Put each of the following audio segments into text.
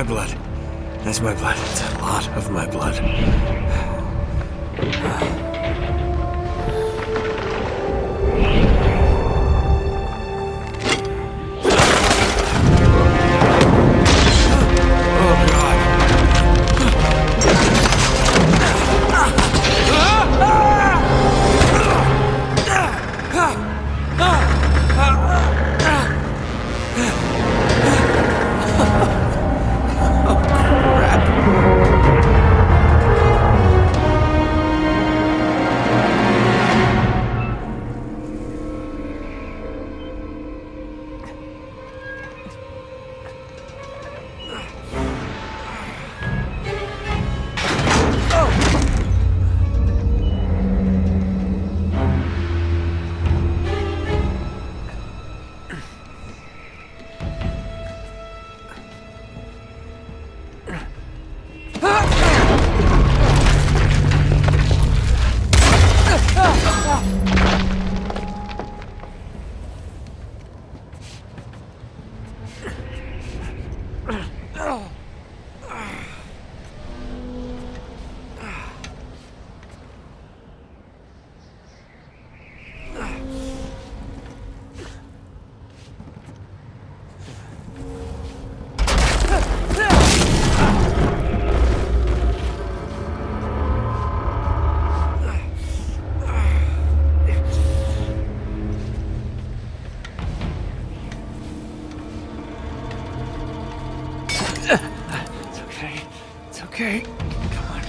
my blood. That's my blood. It's a lot of my blood. Okay, come on.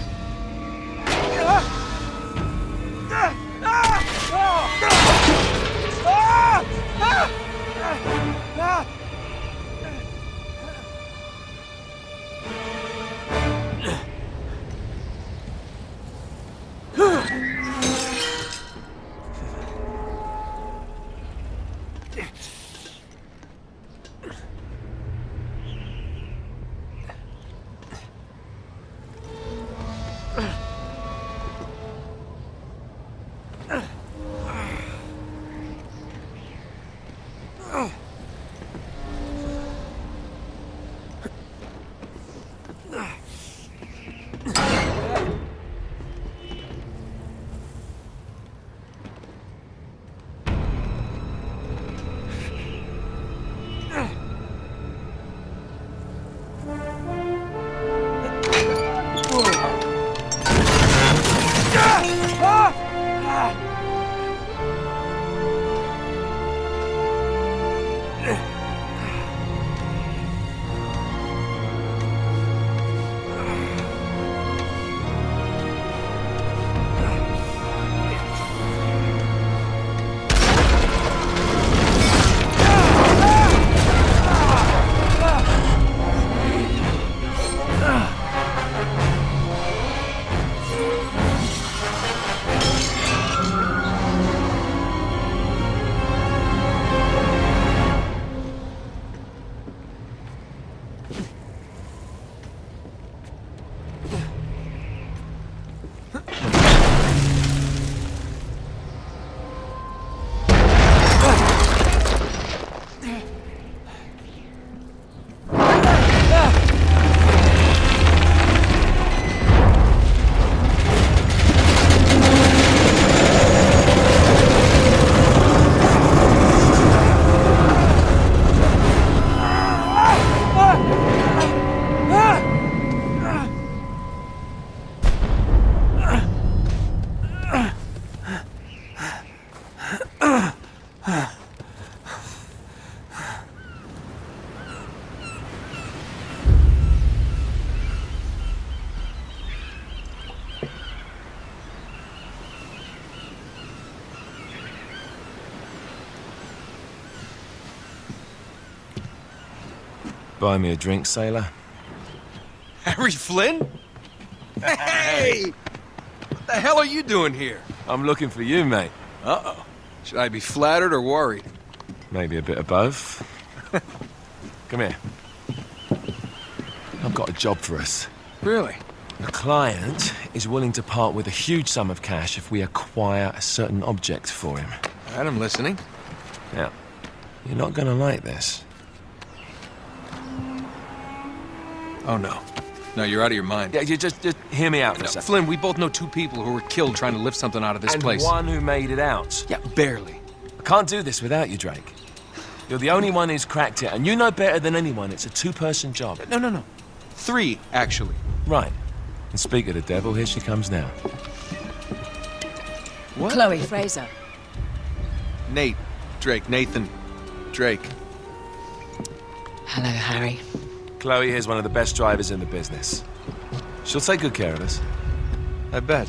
Buy me a drink, sailor? Harry Flynn? Hey! What the hell are you doing here? I'm looking for you, mate. Uh-oh. Should I be flattered or worried? Maybe a bit of both. Come here. I've got a job for us. Really? The client is willing to part with a huge sum of cash if we acquire a certain object for him. All right, I'm listening. Now, you're not gonna like this. Oh, no. No, you're out of your mind. Yeah, you just hear me out for a No, second. Flynn, we both know two people who were killed trying to lift something out of this And place. one who made it out. Yeah, barely. I can't do this without you, Drake. You're the only one who's cracked it, and you know better than anyone it's a two-person job. No. 3, actually. Right. And speak of the devil, here she comes now. What? Chloe Fraser. Nate. Drake. Nathan. Drake. Hello, Harry. Chloe here's one of the best drivers in the business. She'll take good care of us. I bet.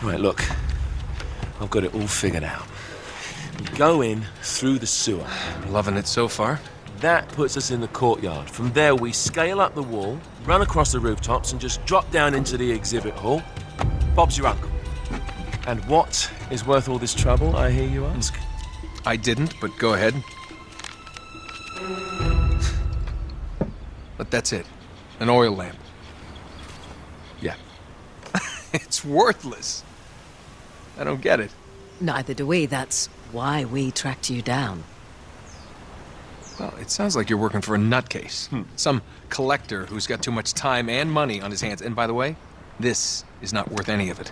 Right, look. I've got it all figured out. We go in through the sewer. I'm loving it so far. That puts us in the courtyard. From there, we scale up the wall, run across the rooftops, and just drop down into the exhibit hall. Bob's your uncle. And what is worth all this trouble, I hear you ask? I didn't, but go ahead. But that's it. An oil lamp. Yeah. It's worthless. I don't get it. Neither do we. That's why we tracked you down. Well, it sounds like you're working for a nutcase. Some collector who's got too much time and money on his hands. And by the way, this is not worth any of it.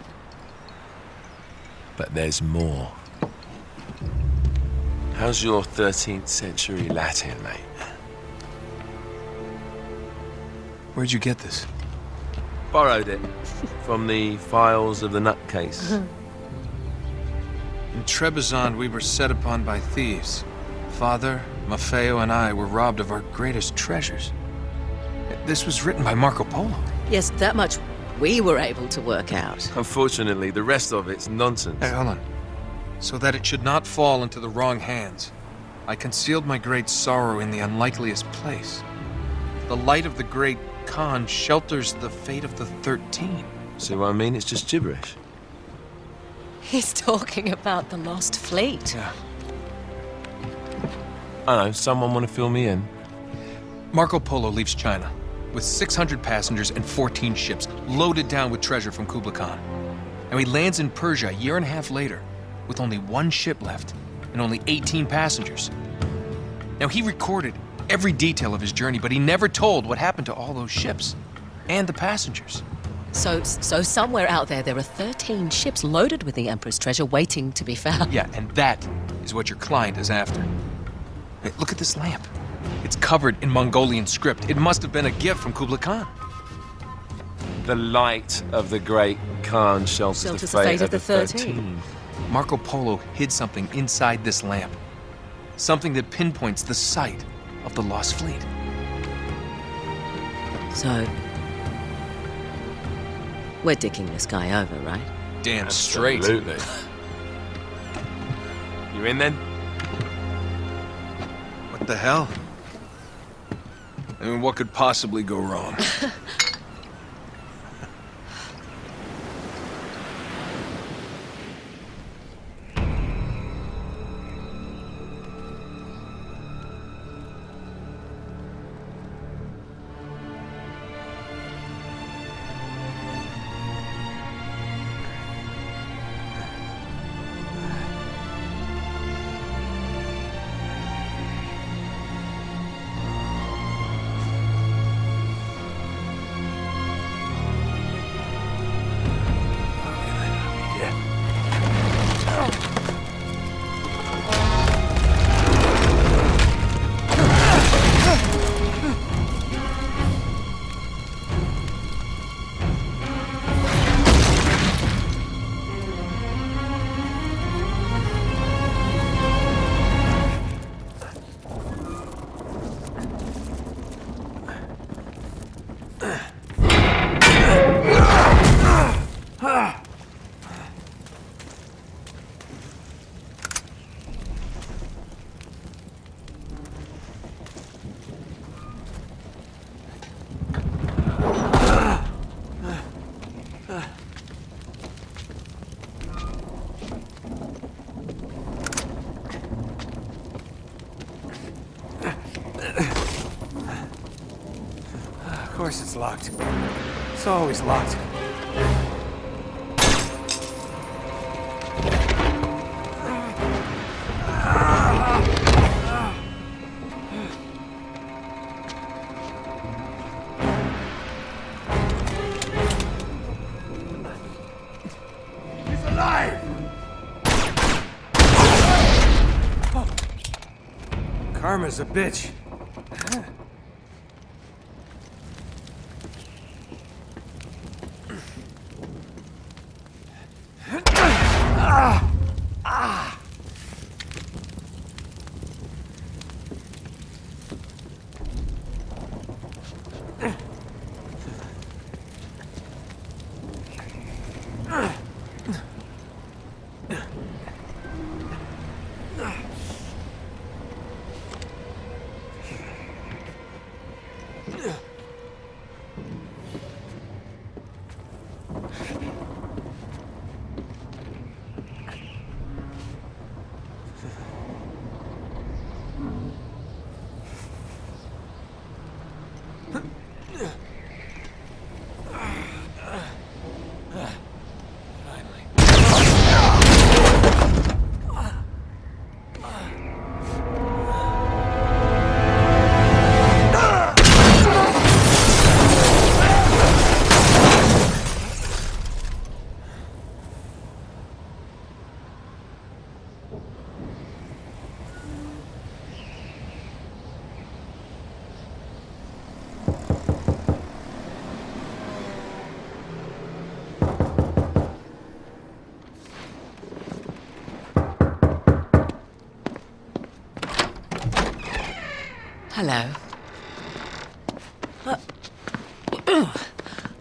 But there's more. How's your 13th century Latin, mate? Where'd you get this? Borrowed it from the files of the nutcase. In Trebizond, we were set upon by thieves. Father, Maffeo, and I were robbed of our greatest treasures. This was written by Marco Polo. Yes, that much we were able to work out. Unfortunately, the rest of it's nonsense. Hey, hold on. So that it should not fall into the wrong hands, I concealed my great sorrow in the unlikeliest place. The light of the great Khan shelters the fate of the 13. See what I mean? It's just gibberish. He's talking about the lost fleet. Yeah. I know, someone want to fill me in? Marco Polo leaves China with 600 passengers and 14 ships loaded down with treasure from Kublai Khan. And he lands in Persia a year and a half later with only 1 ship left and only 18 passengers. Now, he recorded every detail of his journey, but he never told what happened to all those ships and the passengers. So somewhere out there are 13 ships loaded with the Emperor's treasure waiting to be found. Yeah, and that is what your client is after. Hey, look at this lamp. It's covered in Mongolian script. It must have been a gift from Kublai Khan. The light of the great Khan shelters the fate of the 13. Marco Polo hid something inside this lamp. Something that pinpoints the site of the lost fleet. So, we're dicking this guy over, right? Damn straight. Absolutely. You in then? What the hell? I mean, what could possibly go wrong? Of course it's locked. It's always locked. karma's a bitch. Hello.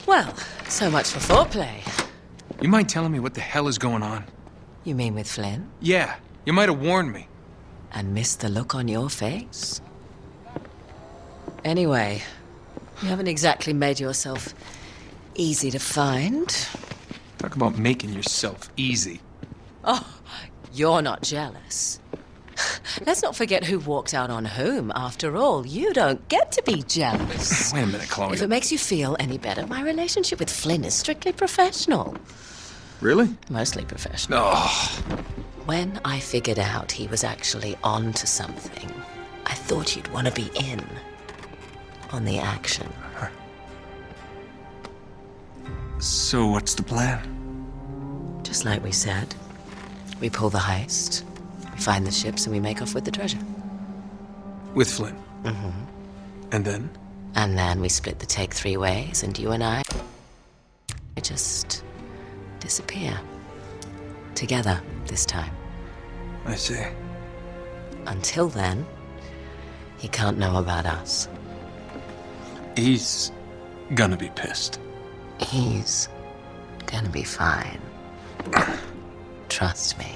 Well, so much for foreplay. You mind telling me what the hell is going on? You mean with Flynn? Yeah, you might have warned me. And missed the look on your face? Anyway, you haven't exactly made yourself easy to find. Talk about making yourself easy. Oh, you're not jealous. Let's not forget who walked out on whom. After all, you don't get to be jealous. Wait a minute, Chloe. If it makes you feel any better, my relationship with Flynn is strictly professional. Really? Mostly professional. Oh, When I figured out he was actually on to something, I thought you'd want to be in on the action. so what's the plan? Just like we said, we pull the heist, we find the ships, and we make off with the treasure. With Flynn? Mm-hmm. And then? And then we split the take 3 ways, and you and I just disappear. Together, this time. I see. Until then, he can't know about us. He's gonna be pissed. He's gonna be fine. Trust me.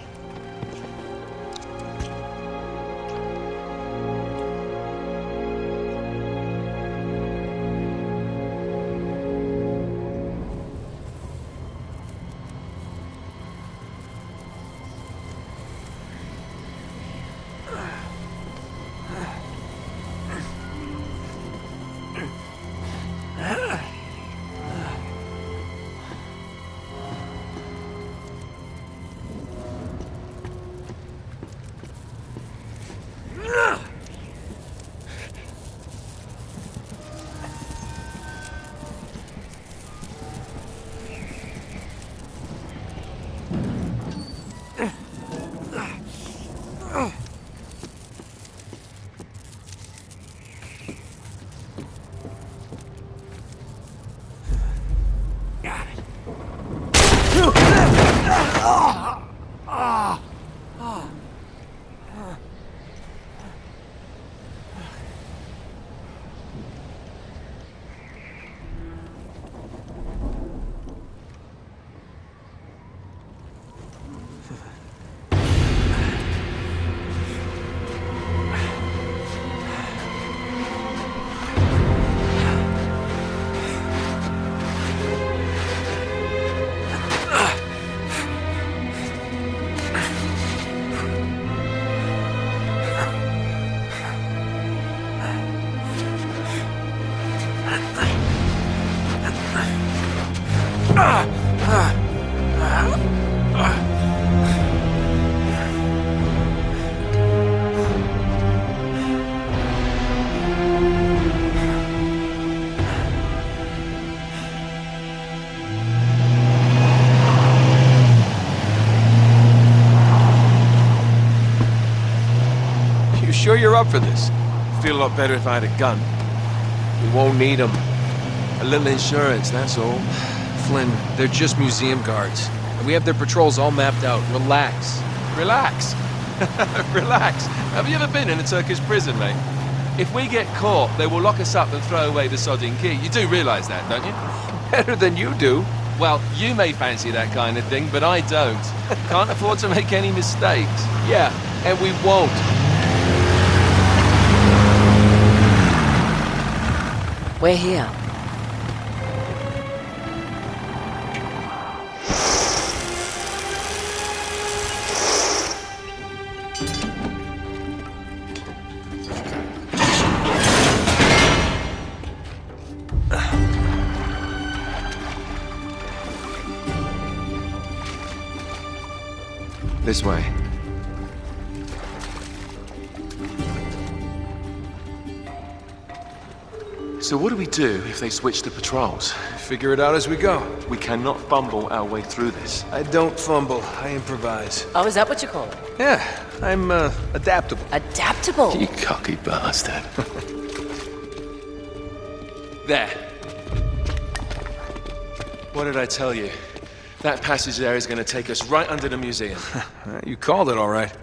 You sure you're up for this. Feel a lot better if I had a gun. We won't need them. A little insurance, that's all. Flynn, they're just museum guards. And we have their patrols all mapped out. Relax. Relax. Relax. Have you ever been in a Turkish prison, mate? If we get caught, they will lock us up and throw away the sodding key. You do realise that, don't you? Better than you do. Well, you may fancy that kind of thing, but I don't. Can't afford to make any mistakes. Yeah, and we won't. We're here. This way. So what do we do if they switch the patrols? Figure it out as we go. We cannot fumble our way through this. I don't fumble, I improvise. Oh, is that what you call it? Yeah, I'm adaptable. Adaptable. You cocky bastard. There. What did I tell you? That passage there is going to take us right under the museum. You called it all right.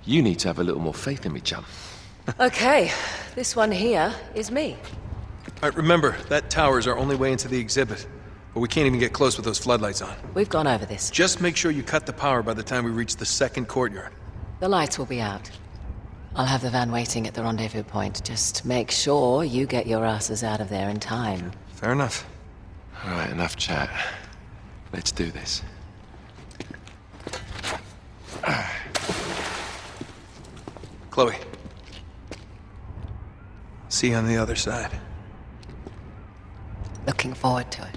You need to have a little more faith in me, chum. Okay, this one here is me. All right, remember, that tower's our only way into the exhibit. But we can't even get close with those floodlights on. We've gone over this. Just make sure you cut the power by the time we reach the second courtyard. The lights will be out. I'll have the van waiting at the rendezvous point. Just make sure you get your asses out of there in time. Fair enough. All right, enough chat. Let's do this. Chloe. See you on the other side. Looking forward to it.